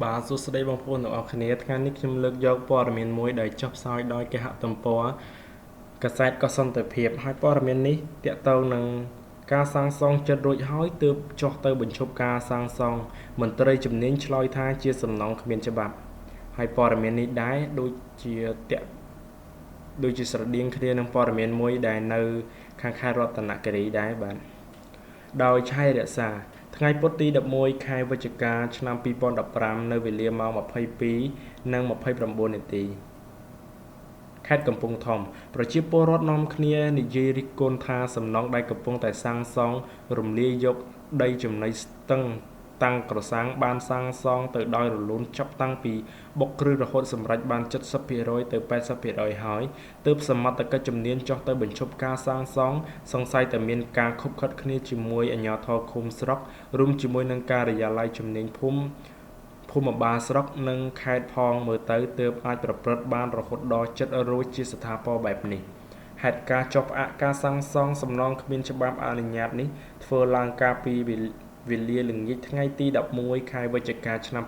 បាទសួស្តីបងប្អូនទាំងអស់គ្នាថ្ងៃនេះខ្ញុំលើកយកព័ត៌មានមួយដែលចុះផ្សាយដោយគេហទំព័រកាសែតកសន្តិភាពហើយព័ត៌មាននេះទាក់ទងនឹងការសាងសង់ចិត្តរួចហើយទើបចុះទៅបញ្ឈប់ការសាងសង់មន្ត្រីជំនាញឆ្លើយថាជាសំណងគ្មានច្បាប់ហើយព័ត៌មាននេះដែរដូចជាស្រដៀងគ្នានឹងព័ត៌មានមួយដែលនៅខាងខេត្តរតនគិរីដែរបាទដោយឆៃរក្សាថ្ងៃពុធទី11ខែវិច្ឆិកាឆ្នាំ2015នៅវេលាម៉ោង 22:29 នាទីខេត្តកំពង់ធំប្រជាពលរដ្ឋនាំគ្នានិយាយរិះគន់ថាសំណង់ដែលកំពុងតែសាងសង់រំលាយយកដីចំណីស្ទឹងតាំងក្រសាំងបានសាងសង់ទៅដោយរលូនចាប់តាំងពីបុកគ្រឹះរហូតសម្រេចបាន 70% ទៅ 80% ហើយទើបសមត្ថកិច្ចជំនាញចុះទៅបញ្ឈប់ការសាងសង់សង្ស័យតែមានការខុបខិតគ្នាជាមួយអាជ្ញាធរឃុំស្រុករួមជាមួយនឹងការិយាល័យជំនាញភូមិបាលស្រុកនិងខេត្តផងមើលទៅទើបអាចប្រព្រឹត្តបានរហូតដល់ចិត្តរួចជាស្ថាពរបែបនេះហេតុការចុះផ្អាកការសាងសង់សំណង់គ្មានច្បាប់អនុញ្ញាតនេះធ្វើឡើងកាលពីវេលាល្ងាចថ្ងៃទី11ខែវិច្ឆិកាឆ្នាំ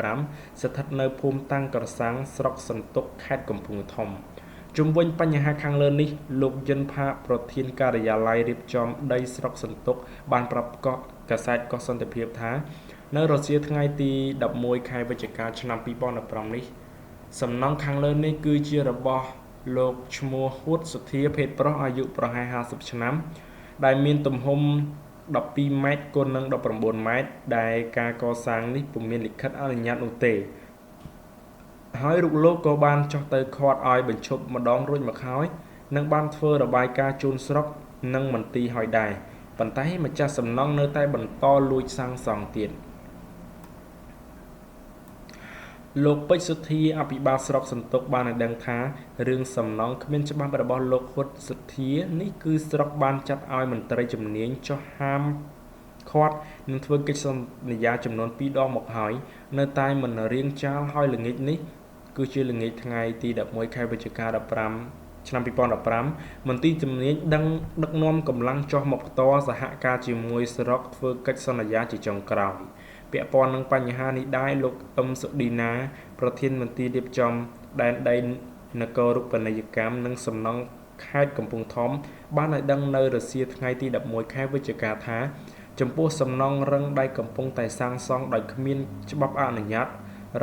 2015ស្ថិតនៅភូមិតាំងក្រសាំងស្រុកសន្ទុកខេត្តកំពង់ធំជុំវិញបញ្ហាខាងលើនេះលោកយិនផាប្រធានការិយាល័យរៀបចំដីស្រុកសន្ទុកបានប្រាប់កាសែតកសន្តិភាពថានៅរសៀលថ្ងៃទី11ខែវិច្ឆិកាឆ្នាំ2015នេះសំណង់ខាងលើនេះគឺជារបស់លោកឈ្មោះហួតសុធាភេទប្រុសអាយុប្រហែល50ឆ្នាំដែលមានទំហំ12ម៉ែត្រគុណនឹង19ម៉ែត្រដែលការកសាងនេះពុំមានលិខិតអនុញ្ញាតនោះទេហើយរូបលោកក៏បានចុះទៅឃាត់ឲ្យបញ្ឈប់ម្ដងរួចមកហើយនិងបានធ្វើរបាយការណ៍ជូនស្រុកនិងមន្ទីរឲ្យដែរប៉ុន្តែម្ចាស់សំណង់នៅតែបន្តលួចសាងសង់ទៀតលោកពេជ្រសុធាអភិបាលស្រុកសន្ទុកបានឲ្យដឹងថារឿងសំណង់គ្មានច្បាប់របស់លោកហ៊ុតសុធានេះគឺស្រុកបានចាត់ឲ្យមន្ត្រីជំនាញចុះហាមឃាត់នឹងធ្វើកិច្ចសន្យាចំនួន2ដងមកហើយនៅតែមិនរៀងចាលហើយល្ងាចនេះគឺជាល្ងាចថ្ងៃទី11ខែវិច្ឆិកាឆ្នាំ2015មន្ទីរជំនាញដឹកនាំកម្លាំងចុះមកផ្ទាល់សហការជាមួយស្រុកធ្វើកិច្ចសន្យាជាចុងក្រោយពាក់ព័ន្ធនឹងបញ្ហានេះដែរលោកអឹមសុឌីណាប្រធានមន្ទីររៀបចំដែនដីនគរូបនីយកម្មនិងសំណង់ខេត្តកំពង់ធំបានឲ្យដឹងនៅរសៀលថ្ងៃទី11ខែវិច្ឆិកាថាចំពោះសំណង់រឹងដែលកំពុងតែសាងសង់ដោយគ្មានច្បាប់អនុញ្ញាត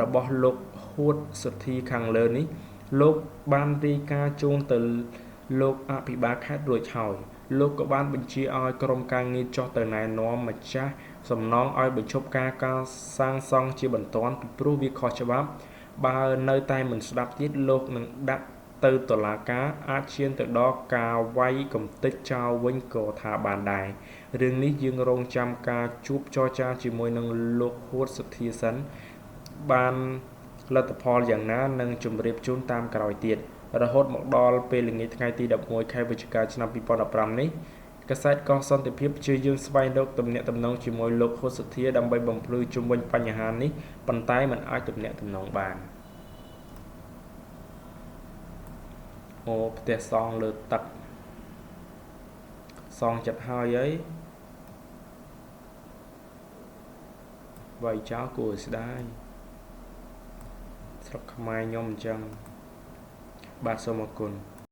របស់លោកហួតសុធីខាងលើនេះលោកបានរាយការណ៍ជូនទៅលោកអភិបាលខេត្តរួចហើយលោកក៏បានបញ្ជាឲ្យក្រុមការងារចុះទៅណែនាំម្ចាស់សំណង់ឲ្យបញ្ឈប់ការសាងសង់ជាបន្ទាន់ពីព្រោះវាខុសច្បាប់បើនៅតែមិនស្ដាប់ទៀតលោកនឹងដាក់ទៅតុលាការអាចឈានទៅដល់ការវាយកំទេចចោលវិញក៏ថាបានដែររឿងនេះយើងរងចាំការជួបចរចាជាមួយនឹងលោកហួតសុធាសិនបានលទ្ធផលយ៉ាងណានឹងជម្រាបជូនតាមក្រោយទៀតរហូតមកដល់ពេលល្ងាចថ្ងៃទី11ខែវិច្ឆិកាឆ្នាំ2015នេះកាសែតកសន្តិភាពព្យាយាមស្វែងរកទំនាក់ទំនងជាមួយលោកហួតសុធាដើម្បីបំភ្លឺជុំវិញបញ្ហានេះប៉ុន្តែមិនអាចទំនាក់ទំនងបានផ្ទះសង់លើទឹកសង់ចិត្តហើយវាយចោលគួរស្ដាយស្រុកខ្មែរខ្ញុំអញ្ចឹងបាទសូមអរគុណ